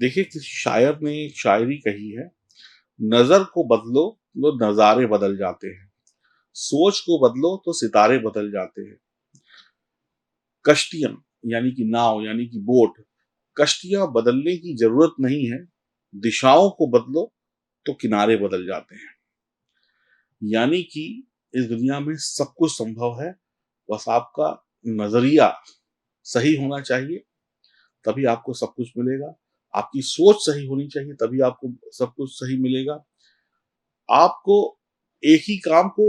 देखिए, किसी शायर ने एक शायरी कही है, नज़र को बदलो तो नज़ारे बदल जाते हैं, सोच को बदलो तो सितारे बदल जाते हैं। कश्तियाँ यानी कि नाव यानी कि बोट, कश्तियाँ बदलने की ज़रूरत नहीं है, दिशाओं को बदलो तो किनारे बदल जाते हैं। यानी कि इस दुनिया में सब कुछ संभव है, बस आपका नज़रिया सही होना चाहिए, तभी आपको सब कुछ मिलेगा। आपकी सोच सही होनी चाहिए, तभी आपको सब कुछ सही मिलेगा। आपको एक ही काम को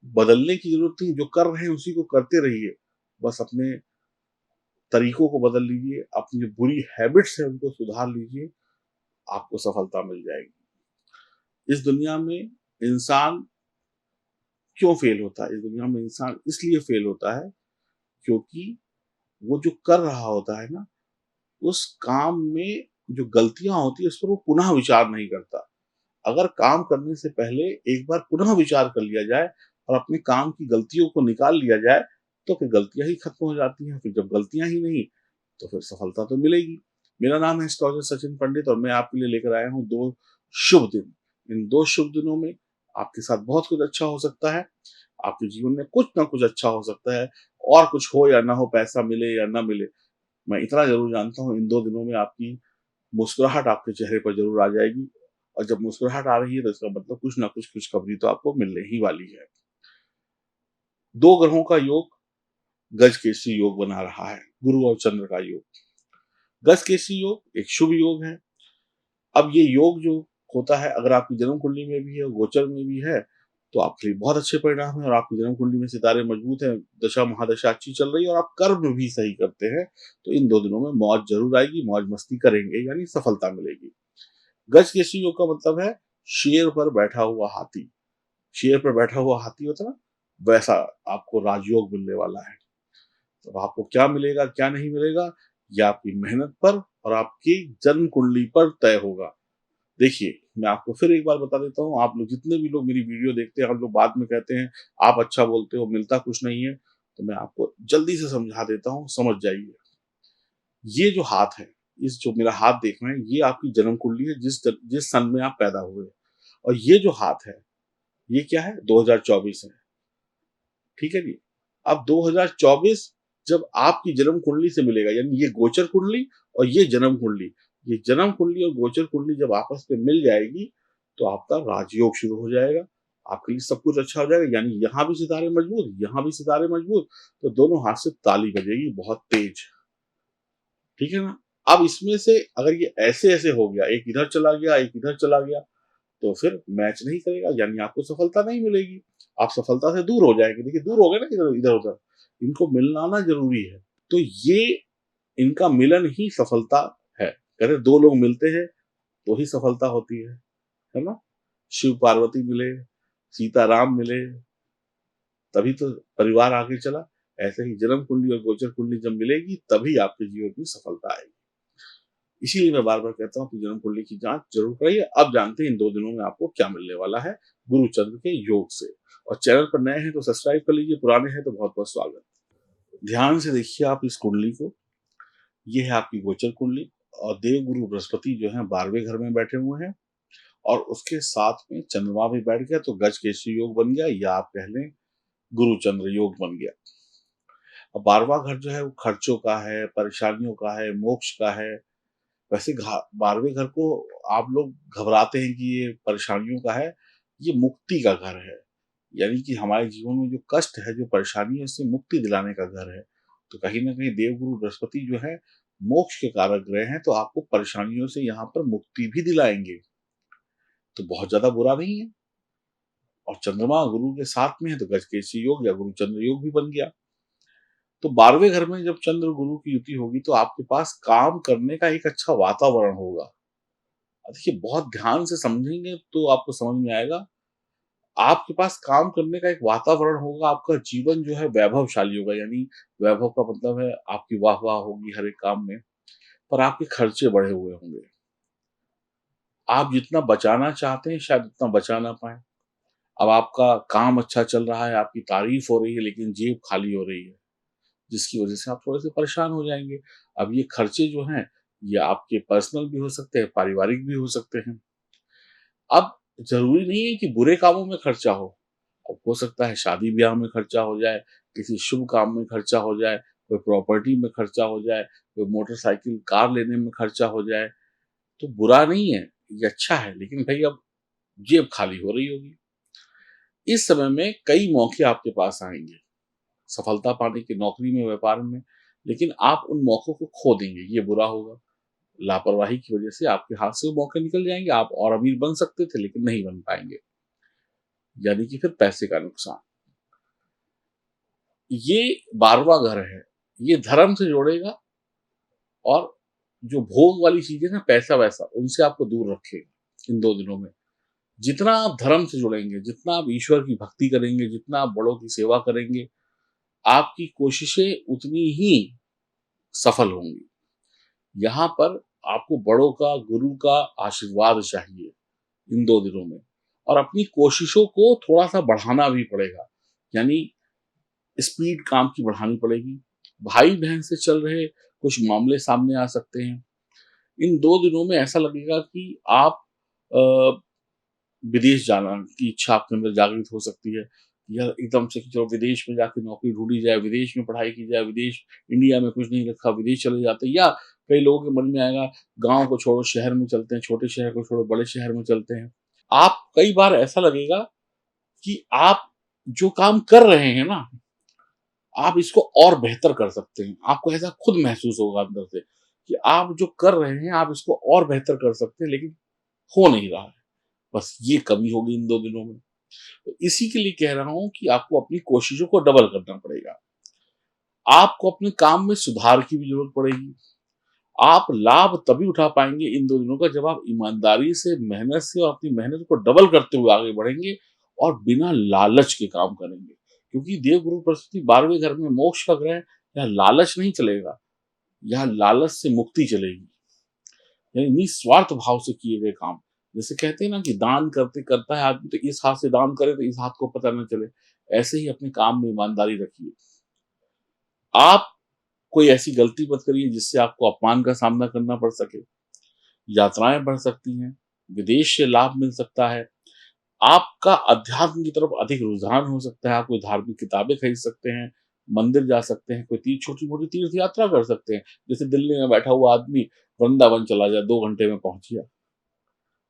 बदलने की ज़रूरत नहीं, जो कर रहे हैं उसी को करते रहिए। बस अपने तरीकों को बदल लीजिए, अपनी जो बुरी हैबिट्स हैं उनको सुधार लीजिए, आपको सफलता मिल जाएगी। इस दुनिया में इंसान क्यों फेल होता है? इस दुनिया में इंसान इसलिए फेल होता है क्योंकि वो जो कर रहा होता है ना, उस काम में जो गलतियाँ होती हैं उस पर वो पुनः विचार नहीं करता। अगर काम करने से पहले एक बार पुनः विचार कर लिया जाए और अपने काम की गलतियों को निकाल लिया जाए, तो फिर गलतियाँ ही खत्म हो जाती हैं। फिर जब गलतियाँ ही नहीं, तो फिर सफलता तो मिलेगी। मेरा नाम है एस्ट्रोलॉजर सचिन पंडित और मैं आपके लिए लेकर आया हूँ 2 शुभ दिन। इन 2 शुभ दिनों में आपके साथ बहुत कुछ अच्छा हो सकता है। आपके जीवन में कुछ ना कुछ अच्छा हो सकता है, और कुछ हो या ना हो, पैसा मिले या ना मिले, मैं इतना ज़रूर जानता हूँ, इन 2 दिनों में आपकी मुस्कुराहट आपके चेहरे पर ज़रूर आ जाएगी। और जब मुस्कुराहट आ रही है तो इसका मतलब कुछ ना कुछ खुशखबरी तो आपको मिलने ही वाली है। 2 ग्रहों का योग गजकेसरी योग बना रहा है, गुरु और चंद्र का योग। गजकेसरी योग एक शुभ योग है। अब ये योग जो होता है, अगर आपकी जन्म कुंडली में भी है, गोचर में भी है, तो आपके लिए बहुत अच्छे परिणाम हैं। और आपकी जन्म कुंडली में सितारे मजबूत हैं, दशा महादशा अच्छी चल रही है और आप कर्म भी सही करते हैं, तो इन 2 दिनों में मौज ज़रूर आएगी, मौज-मस्ती करेंगे यानी सफलता मिलेगी। गजकेसरी योग का मतलब है शेर पर बैठा हुआ हाथी। शेर पर बैठा हुआ हाथी होता है ना, वैसा आपको राजयोग मिलने वाला है। तो आपको क्या मिलेगा, क्या नहीं मिलेगा, ये आपकी मेहनत पर और आपकी जन्म कुंडली पर तय होगा। देखिए, मैं आपको फिर एक बार बता देता हूँ, आप लोग जितने भी लोग मेरी वीडियो देखते हैं, आप लोग बाद में कहते हैं, आप अच्छा बोलते हो, मिलता कुछ नहीं है, तो मैं आपको जल्दी से समझा देता हूँ, समझ जाइए। ये जो हाथ है, इस जो मेरा हाथ देख रहे हैं, ये आपकी जन्म कुंडली है, जिस सन में आप पैदा हुए। और ये जो हाथ है, ये क्या है? 2024 है, ठीक है जी? अब 2024 जब आपकी जन्म कुंडली से मिलेगा, यानी ये गोचर कुंडली और ये जन्म कुंडली, ये जन्म कुंडली और गोचर कुंडली जब आपस में मिल जाएगी, तो आपका राजयोग शुरू हो जाएगा। आपके लिए सब कुछ अच्छा हो जाएगा, यानी यहाँ भी सितारे मजबूत, यहाँ भी सितारे मजबूत, तो दोनों हाथ से ताली बजेगी बहुत तेज, ठीक है ना? अब इसमें से अगर ये ऐसे-ऐसे हो गया, एक इधर चला गया, एक इधर चला गया, तो फिर मैच नहीं करेगा, यानी आपको सफलता नहीं मिलेगी। आप सफलता से दूर हो जाएँगे। देखिए, दूर हो गए ना इधर-उधर, इनको मिलना जरूरी है। तो ये इनका मिलन ही सफलता है। कहते 2 लोग मिलते हैं तो ही सफलता होती है ना? शिव-पार्वती मिले, सीता-राम मिले, तभी तो परिवार आगे चला। ऐसे ही जन्म कुंडली और गोचर कुंडली जब मिलेगी, तभी आपके जीवन में सफलता आएगी। इसीलिए मैं बार-बार कहता हूँ कि जन्म कुंडली की जाँच ज़रूर कराइए। अब जानते हैं इन 2 दिनों में आपको क्या मिलने वाला है गुरु चंद्र के योग से। और चैनल पर नए हैं तो सब्सक्राइब कर लीजिए, पुराने हैं तो बहुत-बहुत स्वागत। ध्यान से देखिए आप इस कुंडली को, ये है आपकी गोचर कुंडली और देवगुरु बृहस्पति जो है 12वें घर में बैठे हुए हैं और उसके साथ में चंद्रमा भी बैठ गया, तो गजकेसरी योग बन गया, या आप कह लें गुरु चंद्र योग बन गया। अब 12वां घर जो है वो खर्चों का है, परेशानियों का है, मोक्ष का है। वैसे 12वें घर को आप लोग घबराते हैं कि ये परेशानियों का है, ये मुक्ति का घर है। यानी कि हमारे जीवन में जो कष्ट है, जो परेशानी है, उससे मुक्ति दिलाने का घर है। तो कहीं न कहीं देवगुरु बृहस्पति जो है, मोक्ष के कारक ग्रह हैं, तो आपको परेशानियों से यहाँ पर मुक्ति भी दिलाएँगे। तो बहुत ज़्यादा बुरा नहीं है। और चंद्रमा गुरु के साथ में है, तो गजकेसरी योग या गुरु चंद्र योग भी बन गया। तो 12वें घर में जब चंद्र गुरु की युति होगी, तो आपके पास काम करने का एक अच्छा वातावरण होगा। देखिए, बहुत ध्यान से समझेंगे तो आपको समझ में आएगा। आपके पास काम करने का एक वातावरण होगा, आपका जीवन जो है वैभवशाली होगा, यानी वैभव का मतलब है आपकी वाह-वाह होगी हर एक काम में, पर आपके खर्चे बढ़े हुए होंगे। आप जितना बचाना चाहते हैं शायद उतना बचा ना पाएँ। अब आपका काम अच्छा चल रहा है, आपकी तारीफ हो रही है, लेकिन जेब खाली हो रही है, जिसकी वजह से आप थोड़े-से परेशान हो जाएँगे। अब ये खर्चे जो हैं, ये आपके पर्सनल भी हो सकते हैं, पारिवारिक भी हो सकते हैं। अब ज़रूरी नहीं है कि बुरे कामों में खर्चा हो। अब हो सकता है शादी-ब्याह में खर्चा हो जाए, किसी शुभ काम में खर्चा हो जाए, कोई प्रॉपर्टी में खर्चा हो जाए, कोई मोटरसाइकिल, कार लेने में खर्चा हो जाए, तो बुरा नहीं है, ये अच्छा है। लेकिन भई अब जेब खाली हो रही होगी। इस समय में कई मौके आपके पास आएँगे, सफलता पाने की नौकरी में, व्यापार में, लेकिन आप उन मौकों को खो देंगे, ये बुरा होगा। लापरवाही की वजह से आपके हाथ से वो मौके निकल जाएँगे, आप और अमीर बन सकते थे लेकिन नहीं बन पाएँगे, यानी कि फिर पैसे का नुकसान। ये 12वां घर है, ये धर्म से जोड़ेगा और जो भोग वाली चीज़ें ना पैसा-वैसा, उनसे आपको दूर रखेगा इन 2 दिनों में। जितना आप धर्म से जुड़ेंगे, जितना आप ईश्वर की भक्ति करेंगे, जितना आप बड़ों की सेवा करेंगे, आपकी कोशिशें उतनी ही सफल होंगी। यहाँ पर आपको बड़ों का, गुरु का आशीर्वाद चाहिए इन 2 दिनों में और अपनी कोशिशों को थोड़ा-सा बढ़ाना भी पड़ेगा। यानी स्पीड काम की बढ़ानी पड़ेगी। भाई-बहन से चल रहे कुछ मामले सामने आ सकते हैं। इन 2 दिनों में ऐसा लगेगा कि आप अ, विदेश जाना की इच्छा आपके अंदर जागृत हो सकती है या एकदम से कि चलो विदेश में जाके नौकरी ढूँढी जाए, विदेश में पढ़ाई की जाए, विदेश इंडिया में कुछ नहीं रखा, विदेश चले जाते हैं या कई लोगों के मन में आएगा गाँव को छोड़ो शहर में चलते हैं, छोटे शहर को छोड़ो बड़े शहर में चलते हैं। आप कई बार ऐसा लगेगा कि आप जो काम कर रहे हैं ना, आप इसको और बेहतर कर सकते हैं। आपको ऐसा खुद महसूस होगा अंदर से कि आप जो कर रहे हैं, आप इसको और बेहतर कर सकते हैं, लेकिन हो नहीं रहा है। बस ये कमी होगी इन 2 दिनों में। तो इसी के लिए कह रहा हूँ कि आपको अपनी कोशिशों को डबल करना पड़ेगा। आपको अपने काम में सुधार की भी ज़रूरत पड़ेगी। आप लाभ तभी उठा पाएँगे इन 2 दिनों का जब आप ईमानदारी से, मेहनत से और अपनी मेहनत को डबल करते हुए आगे बढ़ेंगे और बिना लालच के काम करेंगे। क्योंकि देवगुरु बृहस्पति 12वें घर में मोक्ष का ग्रह है, यहाँ लालच नहीं चलेगा, यहाँ लालच से मुक्ति चलेगी। यानी निस्वार्थ भाव से किए गए काम। जैसे कहते हैं ना कि दान करते करता है आदमी तो इस हाथ से दान करे तो इस हाथ को पता ना चले। ऐसे ही अपने काम में ईमानदारी रखिए। आप कोई ऐसी गलती मत करिए जिससे आपको अपमान का सामना करना पड़ सके। यात्राएँ बढ़ सकती हैं, विदेश से लाभ मिल सकता है, आपका अध्यात्म की तरफ अधिक रुझान हो सकता है, आप कोई धार्मिक किताबें खरीद सकते हैं, मंदिर जा सकते हैं, कोई छोटी-मोटी तीर्थ यात्रा कर सकते हैं। जैसे दिल्ली में बैठा हुआ आदमी वृंदावन चला जाए, 2 घंटे में पहुँच गया।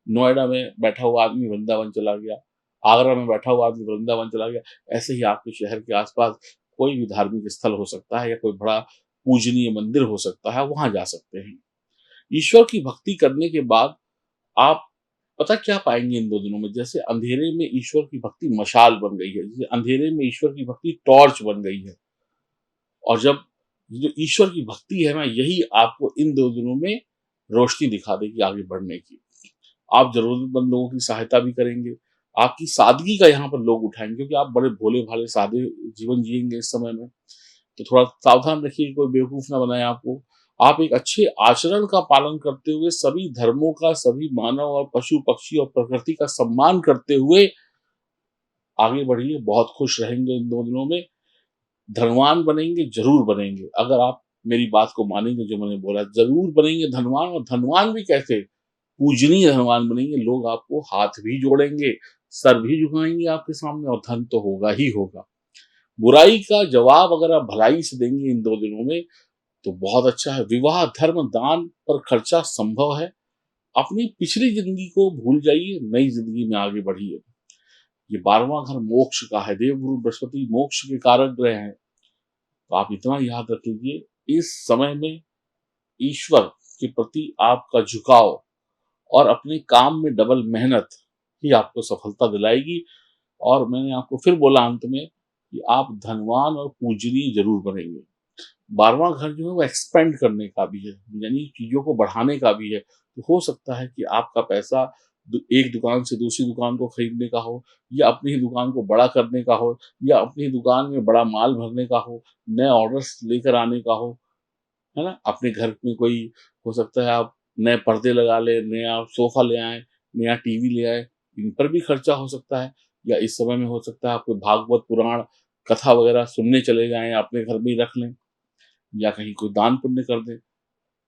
नोएडा में बैठा हुआ आदमी वृंदावन चला गया, आगरा में बैठा हुआ आदमी वृंदावन चला गया। ऐसे ही आपके शहर के आस-पास कोई भी धार्मिक स्थल हो सकता है या कोई बड़ा पूजनीय मंदिर हो सकता है, वहाँ जा सकते हैं। ईश्वर की भक्ति करने के बाद आप पता क्या पाएँगे इन 2 दिनों में, जैसे अंधेरे में ईश्वर की भक्ति मशाल बन गई है, जैसे अंधेरे में ईश्वर की भक्ति टॉर्च बन गई है और जब ये जो ईश्वर की भक्ति है ना, यही आपको इन 2 दिनों में रोशनी दिखा देगी आगे बढ़ने की। आप ज़रूरतमंद लोगों की सहायता भी करेंगे, आपकी सादगी का यहाँ पर लोग उठाएँगे क्योंकि आप बड़े भोले-भाले सादे जीवन जिएँगे इस समय में। तो थोड़ा सावधान रखिए कोई बेवकूफ़ ना बनाए आपको। आप एक अच्छे आचरण का पालन करते हुए सभी धर्मों का, सभी मानव और पशु-पक्षी और प्रकृति का सम्मान करते हुए आगे बढ़िए, बहुत खुश रहेंगे इन 2 दिनों में। धनवान बनेंगे, ज़रूर बनेंगे। अगर आप मेरी बात को मानेंगे जो मैंने बोला, ज़रूर बनेंगे धनवान और धनवान भी कैसे? पूजनीय धनवान बनेंगे, लोग आपको हाथ भी जोड़ेंगे, सर भी झुकाएँगे आपके सामने और धन तो होगा ही होगा। बुराई का जवाब अगर आप भलाई से देंगे इन 2 दिनों में तो बहुत अच्छा है। विवाह, धर्म, दान पर खर्चा संभव है। अपनी पिछली ज़िंदगी को भूल जाइए, नई ज़िंदगी में आगे बढ़िए। ये 12वां घर मोक्ष का है, देवगुरु बृहस्पति मोक्ष के कारक ग्रह हैं। तो आप इतना याद रख लीजिए, इस समय में ईश्वर के प्रति आपका झुकाव और अपने काम में डबल मेहनत ही आपको सफलता दिलाएगी और मैंने आपको फिर बोला अंत में कि आप धनवान और पूजनीय ज़रूर बनेंगे। 12वां घर जो है वो एक्सपेंड करने का भी है, यानी चीज़ों को बढ़ाने का भी है। तो हो सकता है कि आपका पैसा एक दुकान से दूसरी दुकान को खरीदने का हो या अपनी ही दुकान को बड़ा करने का हो या अपनी दुकान में बड़ा माल भरने का हो, नए ऑर्डर्स लेकर आने का हो, है ना? अपने घर में कोई हो सकता है आप नए पर्दे लगा लें, नया सोफ़ा ले आएँ, नया टीवी ले आएँ, इन पर भी खर्चा हो सकता है या इस समय में हो सकता है आप कोई भागवत पुराण, कथा वगैरह सुनने चले जाएँ, अपने घर में ही रख लें या कहीं कोई दान पुण्य कर दें।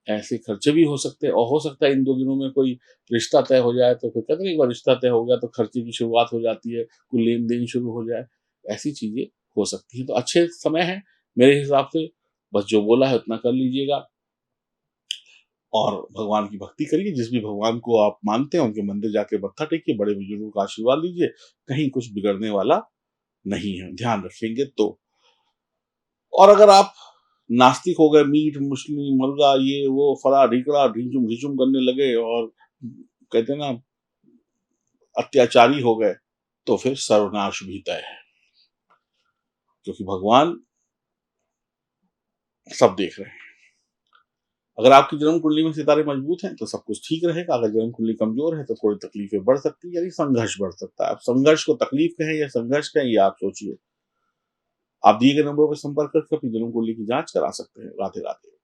ऐसे खर्चे भी हो सकते हैं, और हो सकता है इन 2 दिनों में कोई रिश्ता तय हो जाए, तो फिर कहते हैं एक बार रिश्ता तय हो गया तो खर्चे की शुरुआत हो जाती है, कोई लेन-देन शुरू हो जाए, ऐसी चीज़ें हो सकती हैं। तो अच्छे समय हैं मेरे हिसाब से, बस जो बोला है उतना कर लीजिएगा और भगवान की भक्ति करिए। जिस भी भगवान को आप मानते हैं उनके मंदिर जाके मत्था टेकिए, बड़े बुजुर्गों का आशीर्वाद लीजिए, कहीं कुछ बिगड़ने वाला नहीं है, ध्यान रखेंगे तो। और अगर आप नास्तिक हो गए, मीट मछली मुर्गा ये वो फला ढिकड़ा ढिंचुम ढिचुम करने लगे और कहते हैं ना अत्याचारी हो गए, तो फिर सर्वनाश भी तय है, क्योंकि भगवान सब देख रहे हैं। अगर आपकी जन्म कुंडली में सितारे मजबूत हैं तो सब कुछ ठीक रहेगा, अगर जन्म कुंडली कमजोर है तो थोड़ी तकलीफें बढ़ सकती है, यानी संघर्ष बढ़ सकता है। आप संघर्ष को तकलीफ कहें या संघर्ष कहें, ये आप सोचिए। आप दिए गए नंबरों पर संपर्क करके अपनी जन्म कुंडली की जांच करा सकते हैं। राधे राधे।